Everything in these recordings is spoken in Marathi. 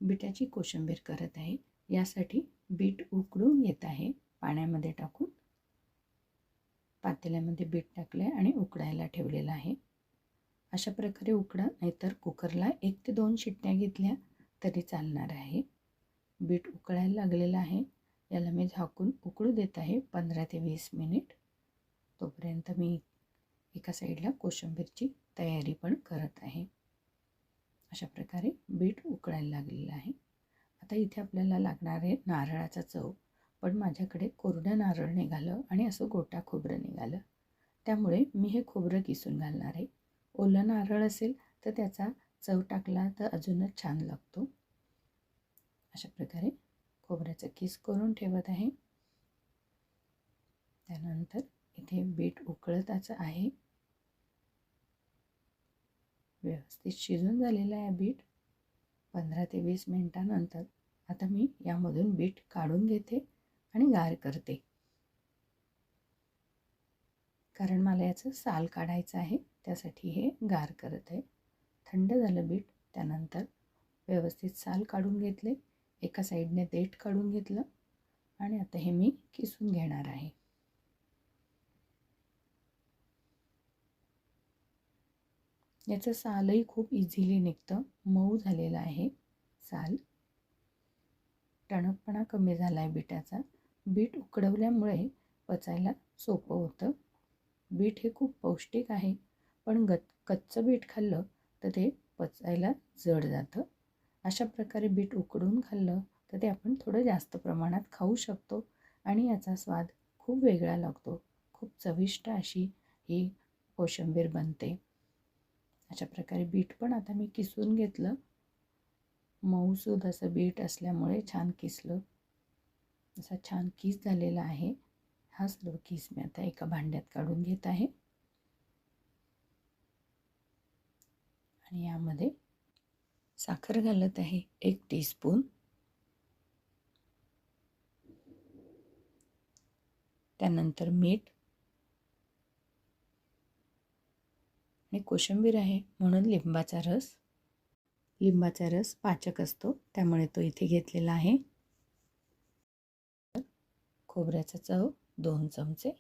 बीटाची कोशिंबीर करत आहे। यासाठी बीट उकडून घेत आहे पाण्यामध्ये टाकून। पातेल्यामध्ये बीट टाकले आणि उकडायला ठेवलेलं आहे। अशा प्रकारे उकडा, नाहीतर कुकरला 1 ते 2 शिट्ट्या घेतल्या तरी चालणार आहे। बीट उकळायला लागलेलं आहे। याला मी झाकून उकळू देत आहे 15 ते 20 मिनिट। तोपर्यंत मी एका साईडला कोशिंबीरची तयारी पण करत आहे। अशा प्रकारे बीट उकळायला लागलेलं आहे। आता इथे आपल्याला लागणार आहे नारळाचा चव, पण माझ्याकडे कोरडं नारळ निघालं आणि असं गोटा खोबरं निघालं, त्यामुळे मी हे खोबरं किसून घालणार आहे। ओलं नारळ असेल तर त्याचा चव टाकला तर अजूनच छान लागतो। अशा प्रकारे खोबऱ्याचं किस करून ठेवत आहे। त्यानंतर इथे बीट उकळतच आहे। व्यवस्थित शिजून झालेलं आहे बीट। 15 ते 20 मिनिटांनंतर आता मी यामधून बीट काढून घेते आणि गार करते, कारण मला याचं साल काढायचं आहे, त्यासाठी हे गार करत आहे। थंड झालं बीट, त्यानंतर व्यवस्थित साल काढून घेतले, एका साईडने देठ काढून घेतलं आणि आता हे मी किसून घेणार आहे। याचं सालही खूप इझिली निघतं, मऊ झालेलं आहे साल। टणकपणा कमी झाला आहे बीटाचा। बीट उकडवल्यामुळे पचायला सोपं होतं। बीट हे खूप पौष्टिक आहे, पण कच्चं बीट खाल्लं तर ते पचायला जड जातं। अशा प्रकारे बीट उकडून खाल्लं तर ते आपण थोडं जास्त प्रमाणात खाऊ शकतो आणि याचा स्वाद खूप वेगळा लागतो। खूप चविष्ट अशी ही कोशिंबीर बनते। अशा प्रकारे बीट पण आता मी किसून घेतलं। मऊसूद असं बीट असल्यामुळे छान किसलं, असा छान किस झालेला आहे। हा सर्व किस मी आता एका भांड्यात काढून घेत आहे आणि यामध्ये साखर घालत आहे 1 टीस्पून। त्यानंतर मीठ आणि कोशिंबीर आहे म्हणून लिंबाचा रस। लिंबाचा रस पाचक असतो, त्यामुळे तो इथे घेतलेला आहे। खोबऱ्याचा चव 2 चमचे।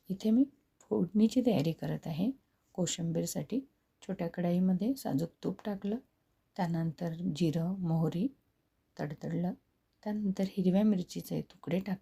इथे मी फोडणीची तयारी करत आहे कोशिंबीरसाठी। छोट्या कढईमध्ये साजूक तूप टाकलं, त्यानंतर जिरं मोहरी तडतडलं, त्यानंतर हिरव्या मिरचीचे तुकडे टाकले,